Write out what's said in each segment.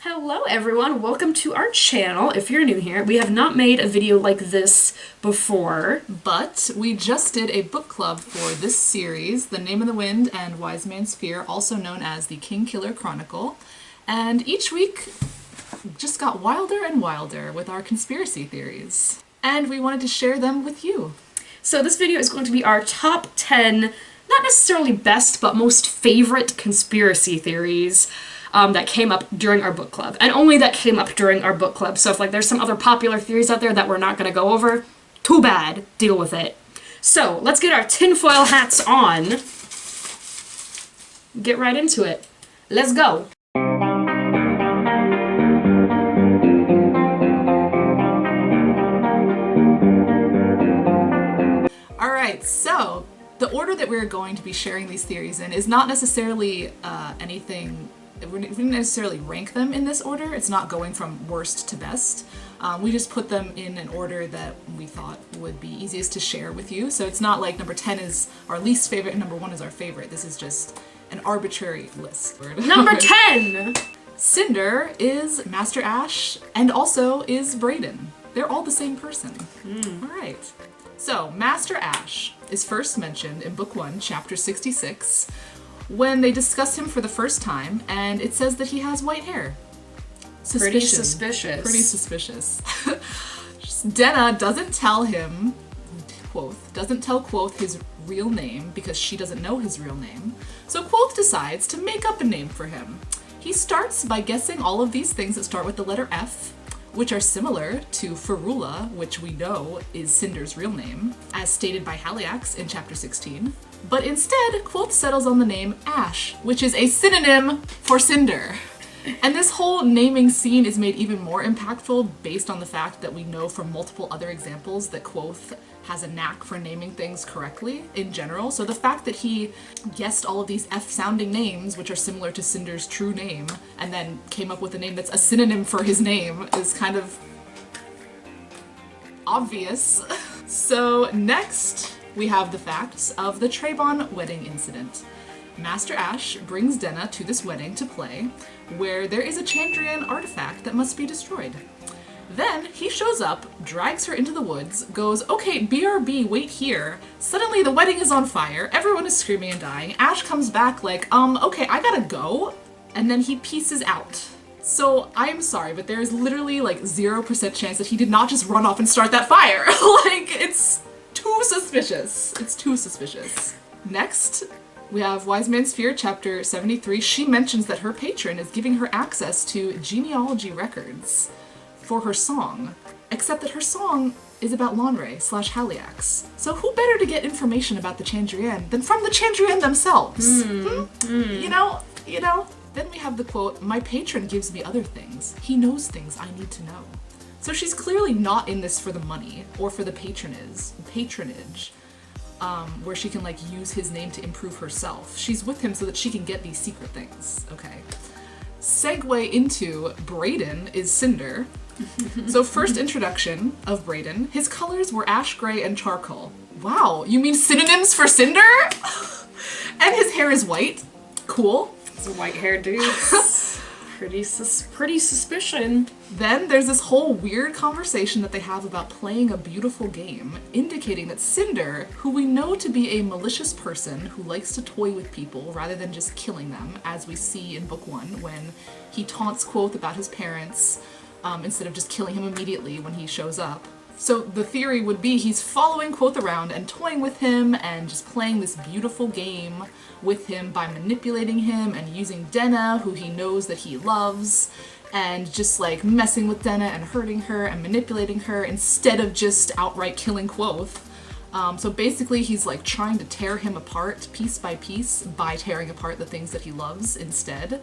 Hello everyone, welcome to our channel. If you're new here, we have not made a video like this before. But we just did a book club for this series, The Name of the Wind and Wise Man's Fear, also known as the Kingkiller Chronicle. And each week just got wilder and wilder with our conspiracy theories. And we wanted to share them with you. So this video is going to be our top 10, not necessarily best, but most favorite conspiracy theories that came up during our book club. And only that came up during our book club. So if there's some other popular theories out there that we're not going to go over, too bad. Deal with it. So let's get our tinfoil hats on. Get right into it. Let's go. Alright, so the order that we're going to be sharing these theories in is not necessarily anything. We didn't necessarily rank them in this order. It's not going from worst to best. We just put them in an order that we thought would be easiest to share with you. So it's not like number 10 is our least favorite and number 1 is our favorite. This is just an arbitrary list. Number 10! Cinder is Master Ash and also is Bredon. They're all the same person. Alright. So, Master Ash is first mentioned in Book 1, Chapter 66, when they discuss him for the first time, and it says that he has white hair. Pretty suspicious. Pretty suspicious. Denna doesn't tell him, doesn't tell Kvothe his real name because she doesn't know his real name. So Kvothe decides to make up a name for him. He starts by guessing all of these things that start with the letter F, which are similar to Ferula, which we know is Cinder's real name, as stated by Haliax in Chapter 16. But instead, Kvothe settles on the name Ash, which is a synonym for Cinder. And this whole naming scene is made even more impactful based on the fact that we know from multiple other examples that Kvothe has a knack for naming things correctly in general. So the fact that he guessed all of these F-sounding names, which are similar to Cinder's true name, and then came up with a name that's a synonym for his name is kind of obvious. So next, we have the facts of the Trebon wedding incident. Master Ash brings Denna to this wedding to play, where there is a Chandrian artifact that must be destroyed. Then he shows up, drags her into the woods, goes, "Okay, BRB, wait here." Suddenly the wedding is on fire, everyone is screaming and dying. Ash comes back like, okay, I gotta go. And then he pieces out. So I'm sorry, but there is literally like 0% chance that he did not just run off and start that fire. Like, it's too suspicious. It's too suspicious. Next, we have Wise Man's Fear, Chapter 73. She mentions that her patron is giving her access to genealogy records for her song, except that her song is about Lanre / Haliax. So who better to get information about the Chandrian than from the Chandrian themselves? You know? Then we have the quote, "My patron gives me other things. He knows things I need to know." So she's clearly not in this for the money or for the patronage, where she can like use his name to improve herself. She's with him so that she can get these secret things. Okay. Segue into Bredon is Cinder. So first introduction of Bredon, his colors were ash gray and charcoal. Wow, you mean synonyms for Cinder? And his hair is white. Cool. It's a white-haired dude. Pretty suspicion. Then there's this whole weird conversation that they have about playing a beautiful game, indicating that Cinder, who we know to be a malicious person who likes to toy with people rather than just killing them, as we see in Book 1 when he taunts Kvothe about his parents, instead of just killing him immediately when he shows up. So the theory would be he's following Kvothe around and toying with him and just playing this beautiful game with him by manipulating him and using Denna, who he knows that he loves, and just like messing with Denna and hurting her and manipulating her instead of just outright killing Kvothe. So basically he's like trying to tear him apart piece by piece by tearing apart the things that he loves instead,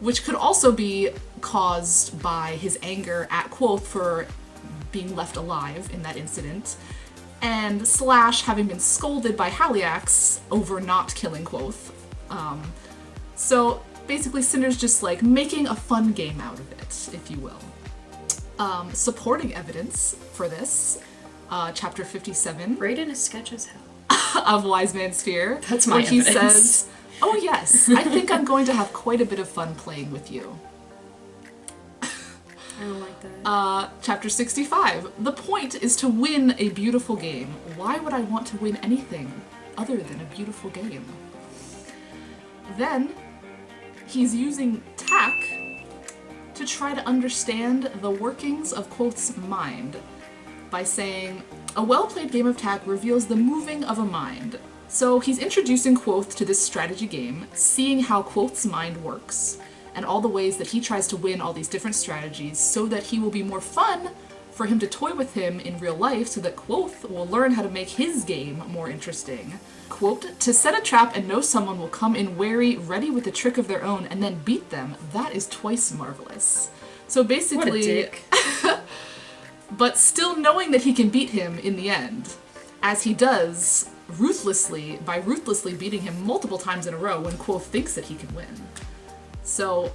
which could also be caused by his anger at Kvothe for being left alive in that incident, and / having been scolded by Haliax over not killing Kvothe. So basically Cinder's just like making a fun game out of it, if you will. Supporting evidence for this, Chapter 57. Bredon is sketch as hell. Of Wise Man's Fear. That's my evidence. He says, "Oh yes, I think I'm going to have quite a bit of fun playing with you." I don't like that. Chapter 65. The point is to win a beautiful game. Why would I want to win anything other than a beautiful game? Then, he's using tack to try to understand the workings of Kvothe's mind by saying, a well-played game of tack reveals the moving of a mind. So he's introducing Kvothe to this strategy game, seeing how Kvothe's mind works, and all the ways that he tries to win all these different strategies so that he will be more fun for him to toy with him in real life so that Kvothe will learn how to make his game more interesting. Quote, to set a trap and know someone will come in wary, ready with a trick of their own, and then beat them, that is twice marvelous. So basically... What a dick. But still knowing that he can beat him in the end, as he does ruthlessly, by ruthlessly beating him multiple times in a row when Kvothe thinks that he can win. So,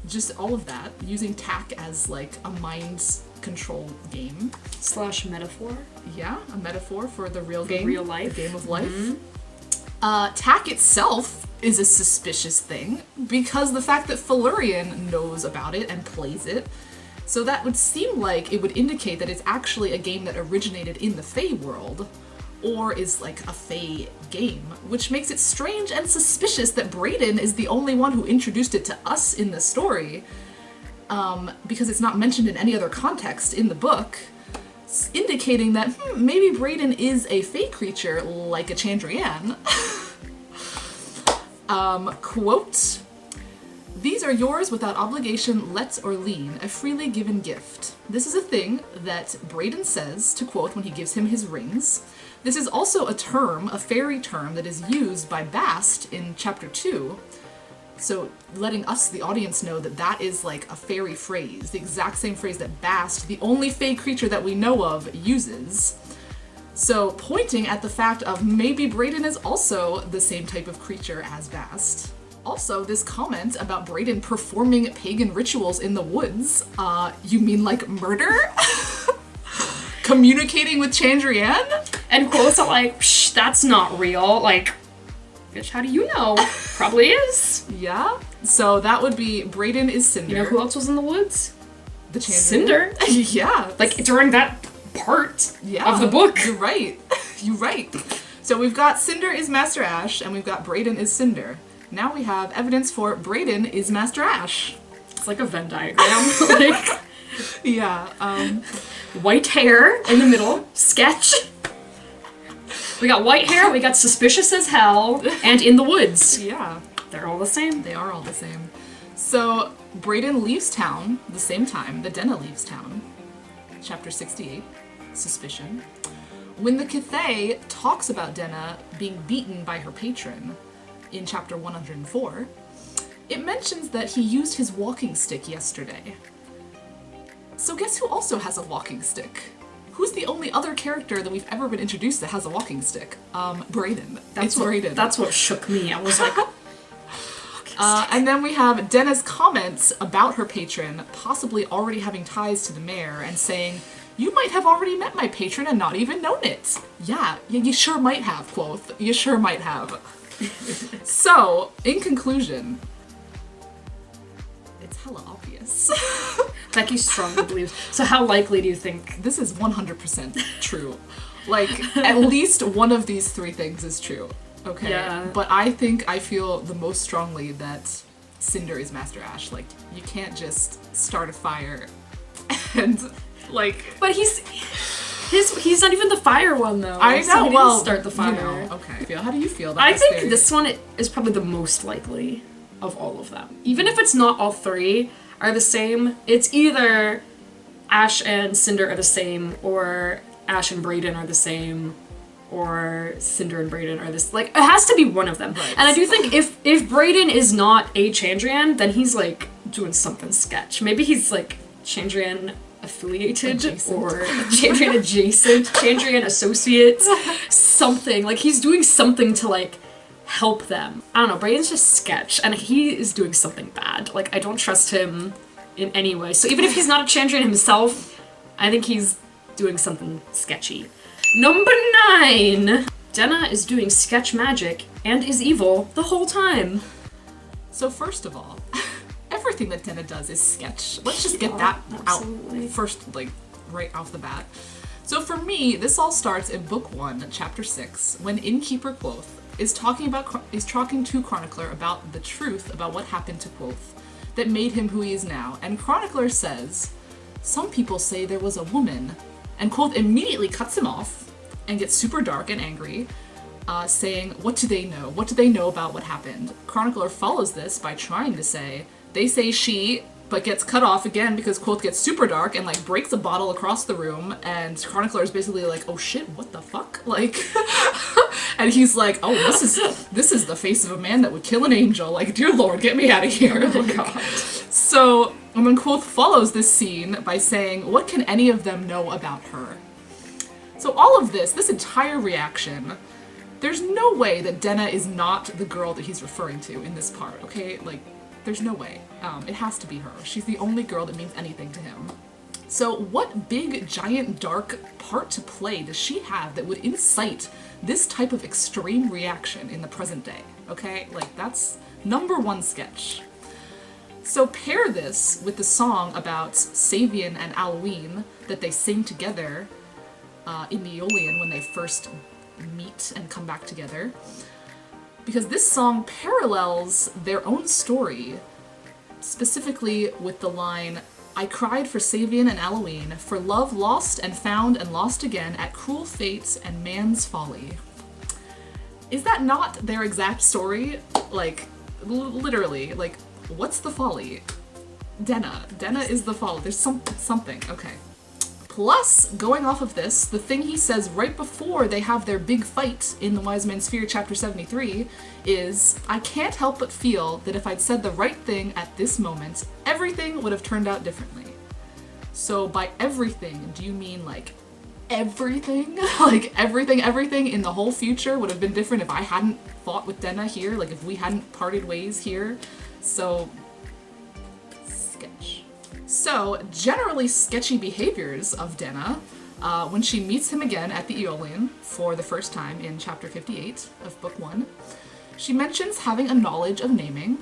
just all of that, using tack as like a mind control game. / metaphor. Yeah, a metaphor for the real game. Real life. The game of life. Tack itself is a suspicious thing, because the fact that Felurian knows about it and plays it, so that would seem like it would indicate that it's actually a game that originated in the Fae world, or is like a Fae game, which makes it strange and suspicious that Bredon is the only one who introduced it to us in the story, because it's not mentioned in any other context in the book, indicating that maybe Bredon is a Fae creature like a Chandrian. Quote, these are yours without obligation, let or lien, a freely given gift. This is a thing that Bredon says to Kvothe when he gives him his rings. This is also a term, a fairy term, that is used by Bast in chapter 2. So letting us, the audience, know that that is like a fairy phrase, the exact same phrase that Bast, the only Fae creature that we know of, uses. So pointing at the fact of maybe Bredon is also the same type of creature as Bast. Also, this comment about Bredon performing pagan rituals in the woods, you mean like murder? Communicating with Chandrian? And Kvothe's like, psh, that's not real. Like, bitch, how do you know? Probably is. Yeah. So that would be Bredon is Cinder. You know who else was in the woods? The Chandrian. Cinder. Yeah. Like, during that part of the book. You're right. You're right. So we've got Cinder is Master Ash, and we've got Bredon is Cinder. Now we have evidence for Bredon is Master Ash. It's like a Venn diagram. Like, yeah. White hair in the middle. Sketch. We got white hair, we got suspicious as hell, and in the woods. Yeah. They're all the same. They are all the same. So Bredon leaves town the same time that Denna leaves town. Chapter 68, Suspicion. When the Kvothe talks about Denna being beaten by her patron in chapter 104, it mentions that he used his walking stick yesterday. So guess who also has a walking stick? Who's the only other character that we've ever been introduced that has a walking stick? Bredon. It's Bredon. That's what shook me. I was like, and then we have Denna's comments about her patron possibly already having ties to the mayor and saying, you might have already met my patron and not even known it. Yeah, you sure might have, Kvothe. You sure might have. So, in conclusion, it's hella obvious. Becky strongly believes. So how likely do you think? This is 100% true. Like, at least one of these three things is true. Okay? Yeah. But I feel the most strongly that Cinder is Master Ash. Like, you can't just start a fire and, like... But he's not even the fire one, though. I know, so he well, didn't start the fire. You know, okay. How do you feel? I think this one is probably the most likely of all of them. Even if it's not all three are the same, it's either Ash and Cinder are the same, or Ash and Bredon are the same, or Cinder and Bredon are this. Like, it has to be one of them. Right. And I do think if Bredon is not a Chandrian, then he's like doing something sketch. Maybe he's like Chandrian affiliated adjacent. Or Chandrian adjacent, Chandrian associate, something. Like, he's doing something to like help them. I don't know, Bredon's just sketch, and he is doing something bad. Like, I don't trust him in any way. So even if he's not a Chandrian himself, I think he's doing something sketchy. Number 9! Denna is doing sketch magic and is evil the whole time. So first of all, everything that Denna does is sketch. Let's just get that absolutely. out first, like, right off the bat. So for me, this all starts in Book 1, Chapter 6, when Innkeeper Kvothe is talking to Chronicler about the truth about what happened to Kvothe that made him who he is now. And Chronicler says, "Some people say there was a woman," and Kvothe immediately cuts him off and gets super dark and angry, saying, "What do they know? What do they know about what happened?" Chronicler follows this by trying to say, "They say she," but gets cut off again because Kvothe gets super dark and like breaks a bottle across the room, and Chronicler is basically like, "Oh shit, what the fuck?" Like, and he's like, "Oh, this is the face of a man that would kill an angel. Like, dear Lord, get me out of here." Oh my god. So, and then Kvothe follows this scene by saying, "What can any of them know about her?" So all of this entire reaction, there's no way that Denna is not the girl that he's referring to in this part, okay? Like, there's no way. It has to be her. She's the only girl that means anything to him. So what big, giant, dark part to play does she have that would incite this type of extreme reaction in the present day, okay? Like, that's number one sketch. So pair this with the song about Savian and Alwyn that they sing together in the Eolian when they first meet and come back together. Because this song parallels their own story, specifically with the line, "I cried for Savian and Alwyn, for love lost and lost again at cruel fates and man's folly." Is that not their exact story? Like, literally, like, what's the folly? Denna is the folly. There's something, okay. Plus, going off of this, the thing he says right before they have their big fight in the Wise Man's Fear, Chapter 73, is, "I can't help but feel that if I'd said the right thing at this moment, everything would have turned out differently." So by everything, do you mean like everything? Like everything in the whole future would have been different if I hadn't fought with Denna here? Like if we hadn't parted ways here? So, sketch. So, generally sketchy behaviors of Denna when she meets him again at the Eolian for the first time in Chapter 58 of Book 1. She mentions having a knowledge of naming,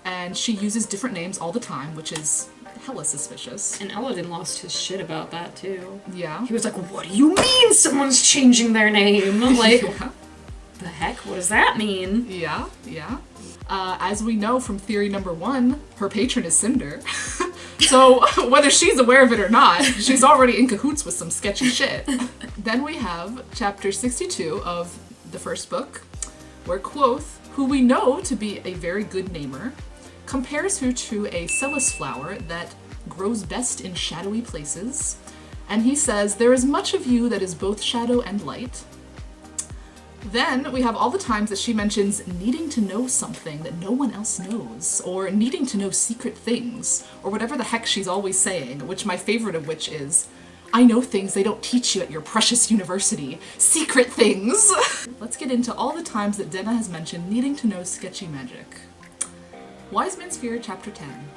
and she uses different names all the time, which is hella suspicious. And Elodin lost his shit about that too. Yeah. He was like, "What do you mean someone's changing their name?" Like, Yeah. the heck? What does that mean? Yeah. As we know from theory number 1, her patron is Cinder. So whether she's aware of it or not, she's already in cahoots with some sketchy shit. Then we have Chapter 62 of the first book, where Kvothe, who we know to be a very good namer, compares her to a Selas flower that grows best in shadowy places. And he says, "There is much of you that is both shadow and light." Then we have all the times that she mentions needing to know something that no one else knows, or needing to know secret things, or whatever the heck she's always saying, which my favorite of which is, "I know things they don't teach you at your precious university. Secret things!" Let's get into all the times that Denna has mentioned needing to know sketchy magic. Wise Man's Fear, Chapter 10.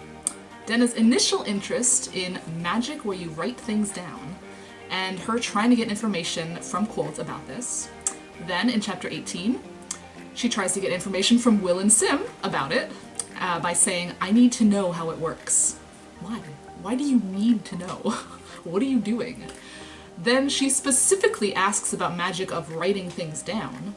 Denna's initial interest in magic where you write things down, and her trying to get information from Kvothe about this. Then, in Chapter 18, she tries to get information from Will and Sim about it by saying, "I need to know how it works." Why? Why do you need to know? What are you doing? Then she specifically asks about magic of writing things down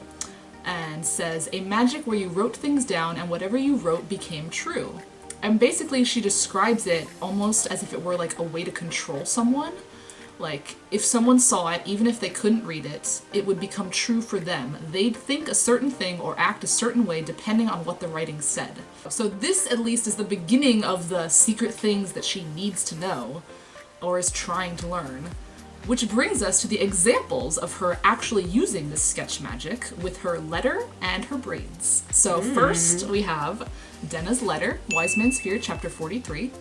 and says, "A magic where you wrote things down and whatever you wrote became true." And basically she describes it almost as if it were like a way to control someone. Like, if someone saw it, even if they couldn't read it, it would become true for them. They'd think a certain thing or act a certain way depending on what the writing said. So this, at least, is the beginning of the secret things that she needs to know, or is trying to learn. Which brings us to the examples of her actually using this sketch magic with her letter and her braids. So first, we have Denna's letter, Wise Man's Fear, Chapter 43.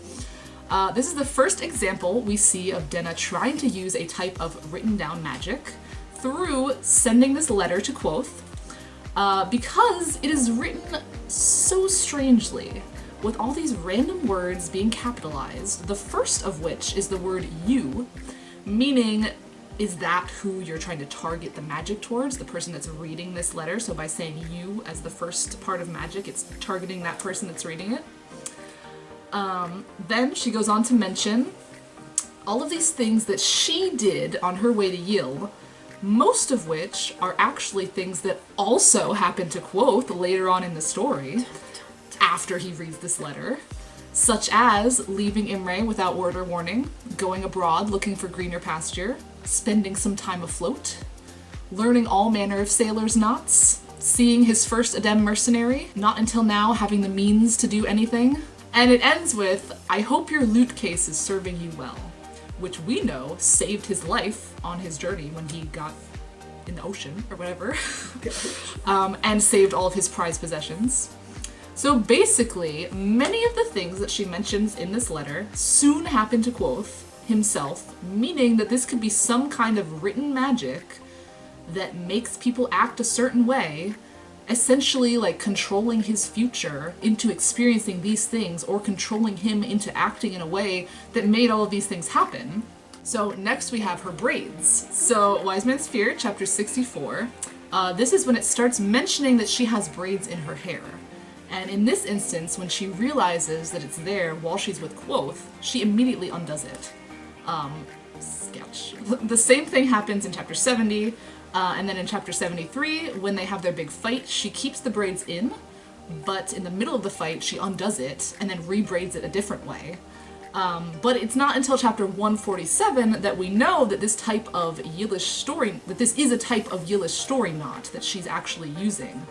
This is the first example we see of Denna trying to use a type of written down magic through sending this letter to Kvothe, because it is written so strangely, with all these random words being capitalized, the first of which is the word you, meaning, is that who you're trying to target the magic towards, the person that's reading this letter? So by saying you as the first part of magic, it's targeting that person that's reading it. Then she goes on to mention all of these things that she did on her way to Yil, most of which are actually things that also happen to Kvothe later on in the story, after he reads this letter, such as leaving Imre without word or warning, going abroad looking for greener pasture, spending some time afloat, learning all manner of sailors' knots, seeing his first Adem mercenary, not until now having the means to do anything. And it ends with, I hope your loot case is serving you well, which we know saved his life on his journey when he got in the ocean or whatever, and saved all of his prized possessions. So basically, many of the things that she mentions in this letter soon happen to Kvothe himself, meaning that this could be some kind of written magic that makes people act a certain way, essentially like controlling his future into experiencing these things, or controlling him into acting in a way that made all of these things happen. So next we have her braids. So Wise Man's Fear, chapter 64, this is when it starts mentioning that she has braids in her hair. And in this instance, when she realizes that it's there while she's with Kvothe, she immediately undoes it. Sketch. The same thing happens in chapter 70, and then in chapter 73, when they have their big fight, she keeps the braids in, but in the middle of the fight, she undoes it and then rebraids it a different way. But it's not until chapter 147 that we know that this type of Yilish story, that this is a type of Yilish story knot that she's actually using.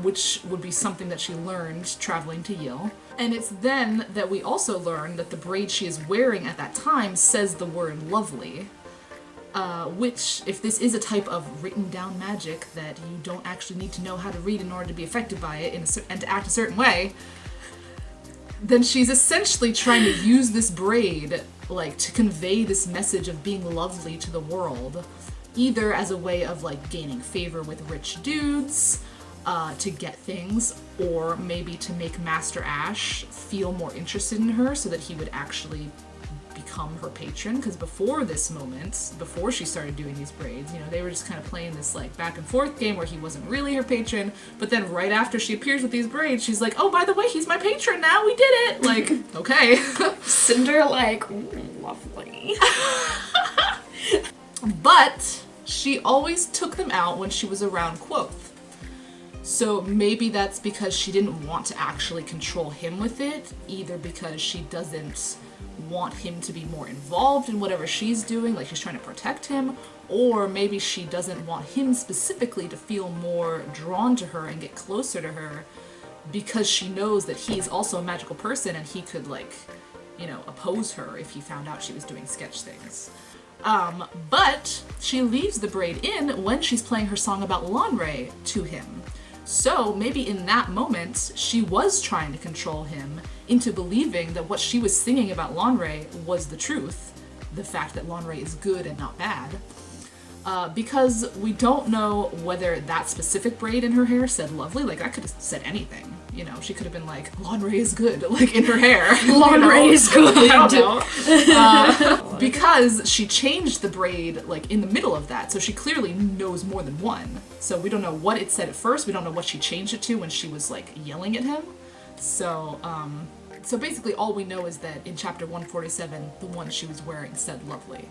Which would be something that she learned traveling to Yil. And it's then that we also learn that the braid she is wearing at that time says the word lovely, which, if this is a type of written down magic that you don't actually need to know how to read in order to be affected by it and to act a certain way, then she's essentially trying to use this braid like to convey this message of being lovely to the world, either as a way of like gaining favor with rich dudes, to get things, or maybe to make Master Ash feel more interested in her so that he would actually become her patron. Because before this moment, before she started doing these braids, you know, they were just kind of playing this like back and forth game where he wasn't really her patron, but then right after she appears with these braids, she's like, oh, by the way, he's my patron now, we did it! Like, okay. Cinder like, ooh, lovely. But she always took them out when she was around Kvothe. So maybe that's because she didn't want to actually control him with it, either because she doesn't want him to be more involved in whatever she's doing, like she's trying to protect him, or maybe she doesn't want him specifically to feel more drawn to her and get closer to her because she knows that he's also a magical person and he could, like, you know, oppose her if he found out she was doing sketch things. But she leaves the braid in when she's playing her song about Lanre to him. So maybe in that moment, she was trying to control him into believing that what she was singing about Lanre was the truth, the fact that Lanre is good and not bad. Because we don't know whether that specific braid in her hair said lovely, like that could have said anything. You know, she could have been like, Lanre is good, like in her hair. Lanre is good. I don't know. Because she changed the braid like in the middle of that, so she clearly knows more than one. So we don't know what it said at first, we don't know what she changed it to when she was like yelling at him. So basically all we know is that in chapter 147, the one she was wearing said lovely.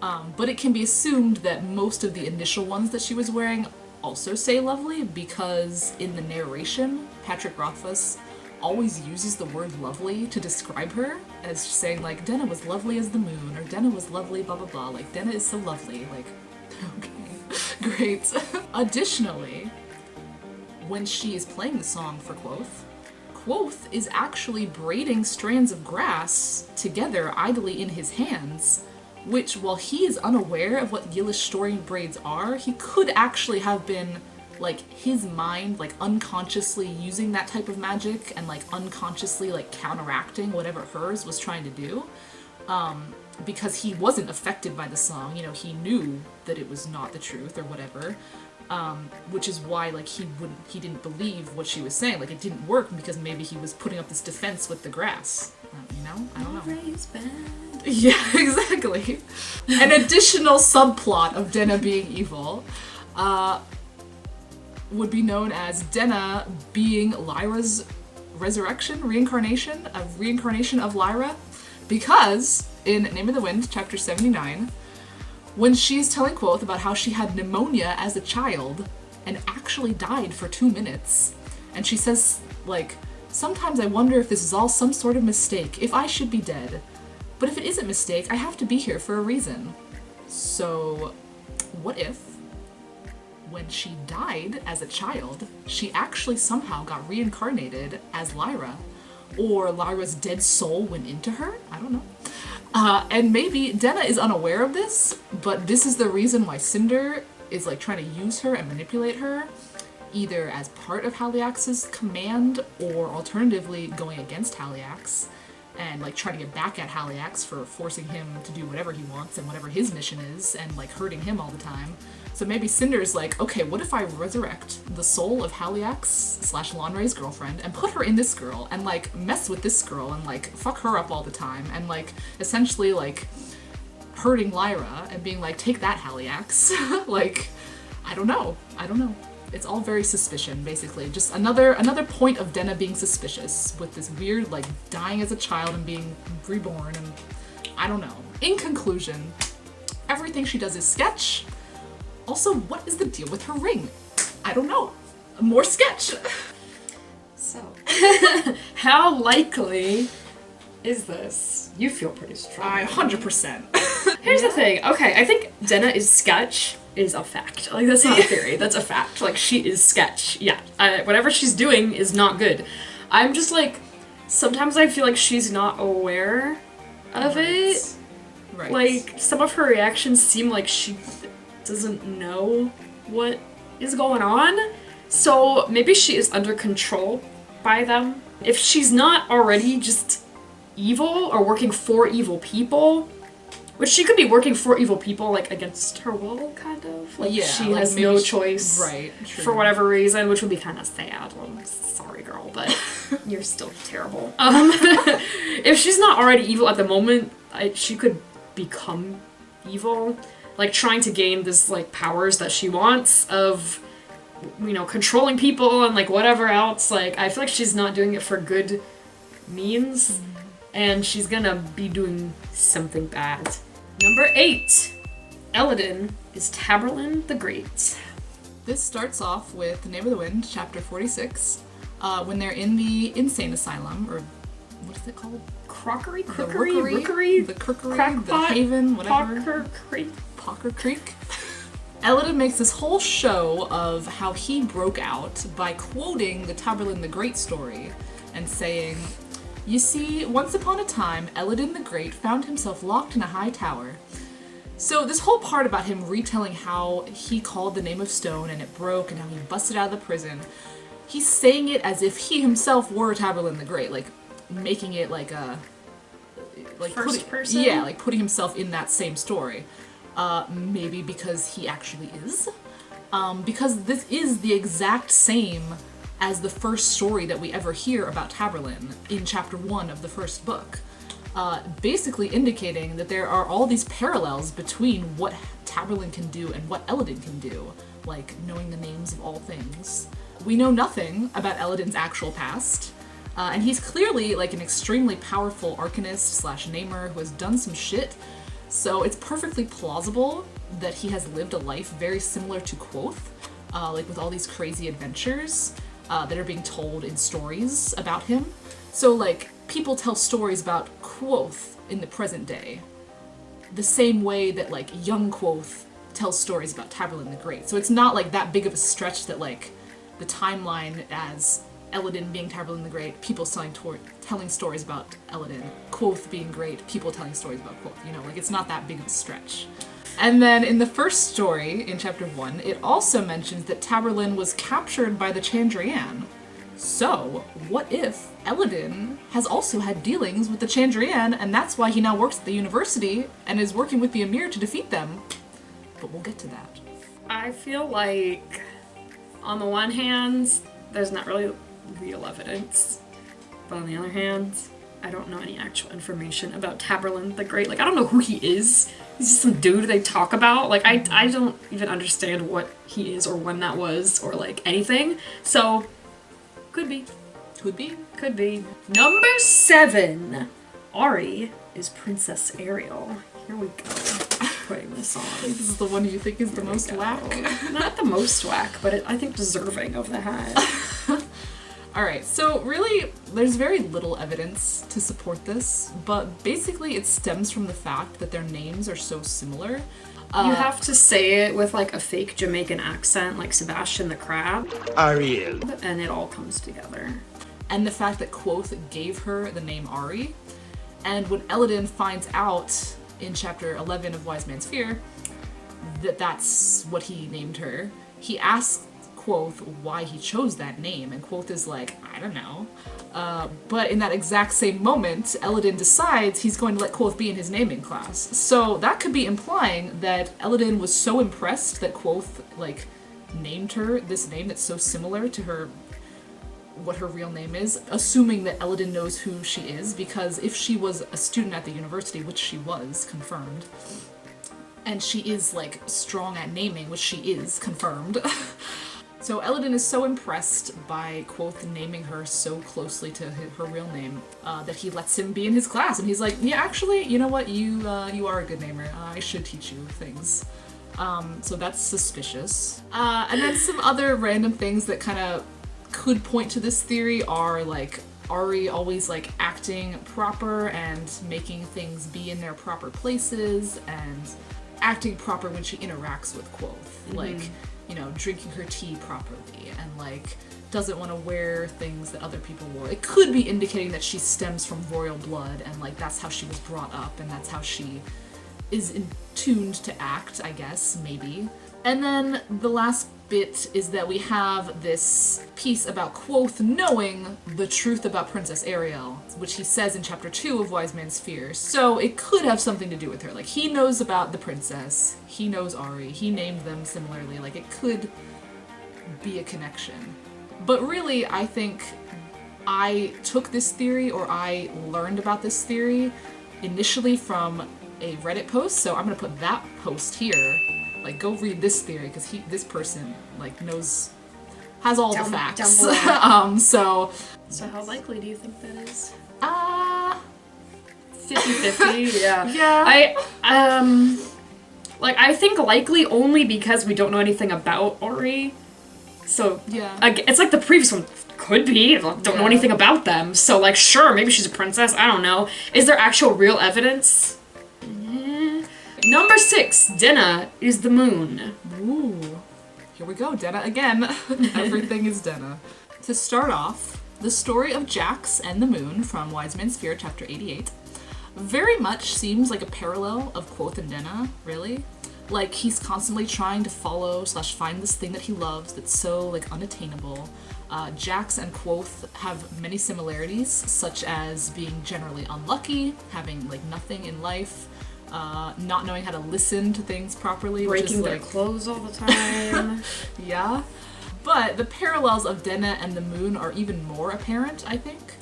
But it can be assumed that most of the initial ones that she was wearing also say lovely, because in the narration, Patrick Rothfuss always uses the word lovely to describe her, as saying like, Denna was lovely as the moon, or Denna was lovely blah blah blah, like Denna is so lovely, like, okay, great. Additionally, when she is playing the song for Kvothe is actually braiding strands of grass together idly in his hands, which, while he is unaware of what Yilish story braids are, he could actually have been, like, his mind, like, unconsciously using that type of magic and, like, unconsciously, like, counteracting whatever hers was trying to do. Because he wasn't affected by the song, you know, he knew that it was not the truth or whatever. Which is why, like, he didn't believe what she was saying. Like, it didn't work because maybe he was putting up this defense with the grass. You know? I don't know. Yeah, exactly. An additional subplot of Denna being evil would be known as Denna being Lyra's reincarnation of Lyra, because in Name of the Wind, chapter 79, when she's telling Kvothe about how she had pneumonia as a child and actually died for 2 minutes, and she says, like, sometimes I wonder if this is all some sort of mistake, if I should be dead. But if it is a mistake, I have to be here for a reason. So, what if, when she died as a child, she actually somehow got reincarnated as Lyra? Or Lyra's dead soul went into her? I don't know. And maybe Denna is unaware of this, but this is the reason why Cinder is like trying to use her and manipulate her, either as part of Haliax's command or alternatively going against Haliax and like trying to get back at Haliax for forcing him to do whatever he wants and whatever his mission is and like hurting him all the time. So maybe Cinder's like, okay, what if I resurrect the soul of Haliax / Lanre's girlfriend and put her in this girl and like mess with this girl and like fuck her up all the time and like essentially like hurting Lyra and being like, take that, Haliax. Like, I don't know. It's all very suspicion, basically. Just another point of Denna being suspicious with this weird, like, dying as a child and being reborn, and I don't know. In conclusion, everything she does is sketch. Also, what is the deal with her ring? I don't know. More sketch. So, how likely is this? You feel pretty strong. 100%. Here's the thing. Okay, I think Denna is sketch is a fact. Like, that's not a theory. That's a fact. Like, she is sketch. Yeah. Whatever she's doing is not good. I'm just like, sometimes I feel like she's not aware of it. Right. Like, some of her reactions seem like she doesn't know what is going on. So maybe she is under control by them. If she's not already just evil or working for evil people, which she could be working for evil people, like, against her will, kind of. Like, yeah, she has no choice. Right, true. For whatever reason, which would be kind of sad. Well, I'm sorry, girl, but you're still terrible. If she's not already evil at the moment, she could become evil. Like, trying to gain this, like, powers that she wants of, you know, controlling people and, like, whatever else. Like, I feel like she's not doing it for good means. Mm-hmm. And she's gonna be doing something bad. Number 8. Elodin is Taborlin the Great. This starts off with The Name of the Wind, chapter 46, when they're in the insane asylum, or what is it called? Crockery? The Crookery, the Haven, whatever. Pocker Creek. Elodin makes this whole show of how he broke out by quoting the Taborlin the Great story and saying, "You see, once upon a time, Elodin the Great found himself locked in a high tower." So this whole part about him retelling how he called the name of stone and it broke and how he busted out of the prison, he's saying it as if he himself were Taborlin the Great, like making it like a... like first person? Yeah, like putting himself in that same story. Maybe because he actually is. Because this is the exact same as the first story that we ever hear about Taborlin in chapter 1 of the first book. Basically indicating that there are all these parallels between what Taborlin can do and what Elodin can do, like knowing the names of all things. We know nothing about Elodin's actual past, and he's clearly like an extremely powerful arcanist / namer who has done some shit, so it's perfectly plausible that he has lived a life very similar to Kvothe, like with all these crazy adventures that are being told in stories about him. So like, people tell stories about Kvothe in the present day, the same way that like young Kvothe tells stories about Taborlin the Great. So it's not like that big of a stretch that like the timeline as Elodin being Taborlin the Great, people telling stories about Elodin, Kvothe being great, people telling stories about Kvothe, you know, like it's not that big of a stretch. And then in the first story, in chapter 1, it also mentions that Taborlin was captured by the Chandrian. So, what if Elodin has also had dealings with the Chandrian, and that's why he now works at the university and is working with the Emir to defeat them? But we'll get to that. I feel like, on the one hand, there's not really real evidence, but on the other hand, I don't know any actual information about Taborlin the Great. Like, I don't know who he is. He's just some dude they talk about. Like, I don't even understand what he is or when that was or, like, anything. So, could be. Could be. Could be. Number 7. Auri is Princess Ariel. Here we go. Putting this on. This is the one you think is the most whack. Not the most whack, but I think deserving of the hat. Alright, so really, there's very little evidence to support this, but basically it stems from the fact that their names are so similar. You have to say it with like a fake Jamaican accent, like Sebastian the Crab. Ariel. And it all comes together. And the fact that Kvothe gave her the name Auri. And when Elodin finds out in chapter 11 of Wise Man's Fear that that's what he named her, he asks Kvothe why he chose that name, and Kvothe is like, I don't know. But in that exact same moment, Elodin decides he's going to let Kvothe be in his naming class. So that could be implying that Elodin was so impressed that Kvothe, like, named her this name that's so similar to her, what her real name is, assuming that Elodin knows who she is, because if she was a student at the university, which she was, confirmed, and she is, like, strong at naming, which she is, confirmed, so Elodin is so impressed by Kvothe naming her so closely to her real name that he lets him be in his class, and he's like, yeah, actually, you know what, you are a good namer, I should teach you things. So that's suspicious. And then some other random things that kind of could point to this theory are, like, Auri always, like, acting proper and making things be in their proper places, and acting proper when she interacts with Kvothe. Like, you know, drinking her tea properly, and, like, doesn't want to wear things that other people wore. It could be indicating that she stems from royal blood, and, like, that's how she was brought up, and that's how she is tuned to act, I guess, maybe. And then the last bit is that we have this piece about Kvothe knowing the truth about Princess Ariel, which he says in chapter 2 of Wise Man's Fear. So it could have something to do with her. Like, he knows about the princess, he knows Auri, he named them similarly, like, it could be a connection. But really, I think I took this theory, or I learned about this theory, initially from a Reddit post, so I'm gonna put that post here. Like, go read this theory, because this person, like, has all the facts. So how likely do you think that is? 50-50. Yeah. Yeah. I think likely only because we don't know anything about Auri. So, yeah. It's like the previous one. Could be. Don't know anything about them. So, like, sure, maybe she's a princess. I don't know. Is there actual real evidence? Number 6, Denna is the moon. Ooh. Here we go, Denna again. Everything is Denna. To start off, the story of Jax and the moon from Wise Man's Fear, chapter 88, very much seems like a parallel of Kvothe and Denna, really. Like, he's constantly trying to follow/find this thing that he loves that's so, like, unattainable. Jax and Kvothe have many similarities, such as being generally unlucky, having, like, nothing in life, not knowing how to listen to things properly, breaking which is, their clothes all the time. Yeah. But the parallels of Denna and the moon are even more apparent, I think.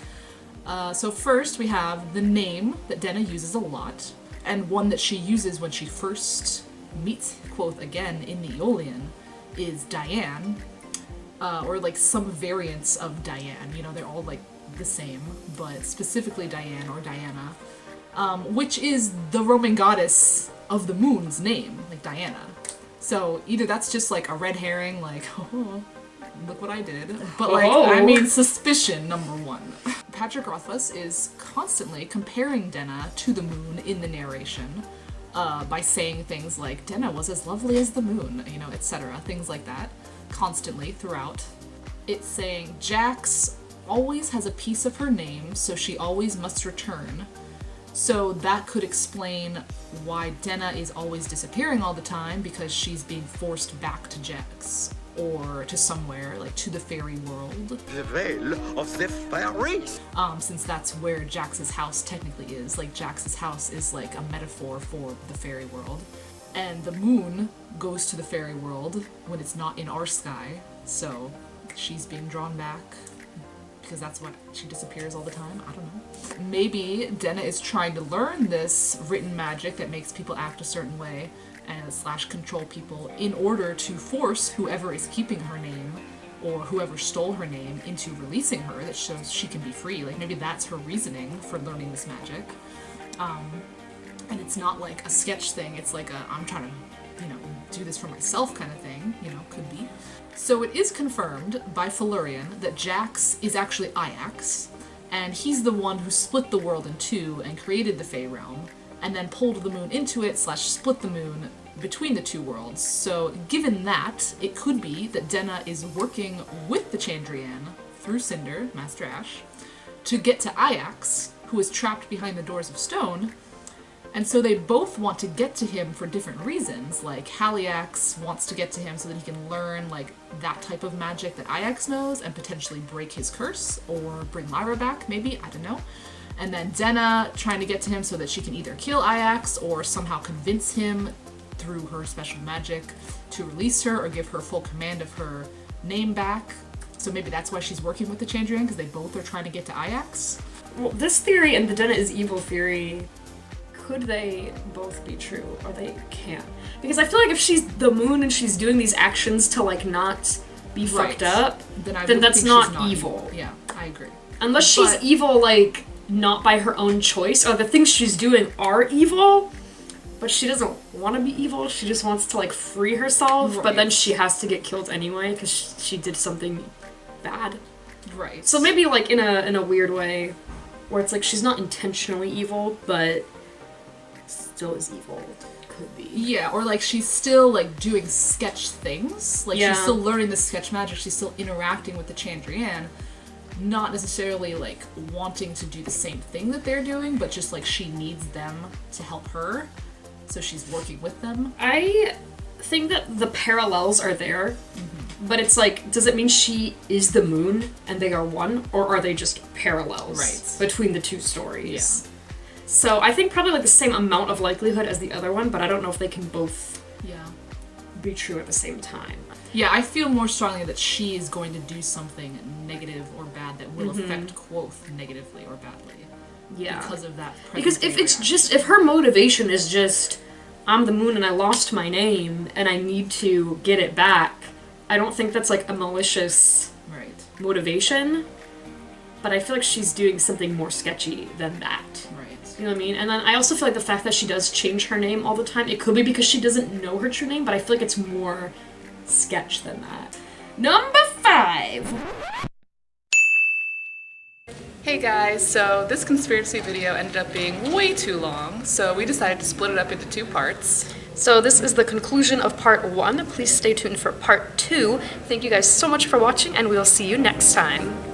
So first we have the name that Denna uses a lot, and one that she uses when she first meets Kvothe again in the Aeolian is Diane, or like some variants of Diane. You know, they're all like the same, but specifically Diane or Diana. Which is the Roman goddess of the moon's name, like Diana. So either that's just like a red herring, like, oh, look what I did, but like, I mean, suspicion number one. Patrick Rothfuss is constantly comparing Denna to the moon in the narration, by saying things like, Denna was as lovely as the moon, you know, etc., things like that, constantly throughout. It's saying, Jax always has a piece of her name, so she always must return. So that could explain why Denna is always disappearing all the time, because she's being forced back to Jax, or to somewhere, like to the fairy world. The Vale of the Fairies! Since that's where Jax's house technically is. Like, Jax's house is like a metaphor for the fairy world. And the moon goes to the fairy world when it's not in our sky, so she's being drawn back. Because that's what she disappears all the time. I don't know. Maybe Denna is trying to learn this written magic that makes people act a certain way and /control people in order to force whoever is keeping her name or whoever stole her name into releasing her, that shows she can be free. Like, maybe that's her reasoning for learning this magic. And it's not like a sketch thing, it's like a, I'm trying to, do this for myself kind of thing, could be. So it is confirmed by Felurian that Jax is actually Ajax, and he's the one who split the world in two and created the Fey Realm, and then pulled the moon into it / split the moon between the two worlds. So given that, it could be that Denna is working with the Chandrian through Cinder, Master Ash, to get to Ajax, who is trapped behind the doors of stone. And so they both want to get to him for different reasons. Like, Haliax wants to get to him so that he can learn, like, that type of magic that Ajax knows and potentially break his curse or bring Lanre back, maybe, I don't know. And then Denna trying to get to him so that she can either kill Ajax or somehow convince him through her special magic to release her or give her full command of her name back. So maybe that's why she's working with the Chandrian, because they both are trying to get to Ajax. Well, this theory and the Denna is evil theory, could they both be true, or they can't? Because I feel like if she's the moon and she's doing these actions to, like, not be fucked up, then that's not evil. Yeah, I agree. Unless she's evil, like, not by her own choice, or the things she's doing are evil, but she doesn't want to be evil, she just wants to, like, free herself, but then she has to get killed anyway, because she did something bad. Right. So maybe, like, in a weird way, where it's like she's not intentionally evil, but still is evil. Could be. Yeah, or like she's still like doing sketch things. Like she's still learning the sketch magic, she's still interacting with the Chandrian, not necessarily like wanting to do the same thing that they're doing, but just like she needs them to help her, so she's working with them. I think that the parallels are there, but it's like, does it mean she is the moon and they are one, or are they just parallels between the two stories? Yeah. So I think probably like the same amount of likelihood as the other one, but I don't know if they can both be true at the same time. Yeah, I feel more strongly that she is going to do something negative or bad that will affect Kvothe negatively or badly. Yeah. Because of that. Because if her motivation is just, I'm the moon and I lost my name and I need to get it back, I don't think that's like a malicious motivation. But I feel like she's doing something more sketchy than that. You know what I mean? And then I also feel like the fact that she does change her name all the time, it could be because she doesn't know her true name, but I feel like it's more sketch than that. Number 5! Hey guys, so this conspiracy video ended up being way too long, so we decided to split it up into 2 parts. So this is the conclusion of part 1. Please stay tuned for part 2. Thank you guys so much for watching, and we'll see you next time.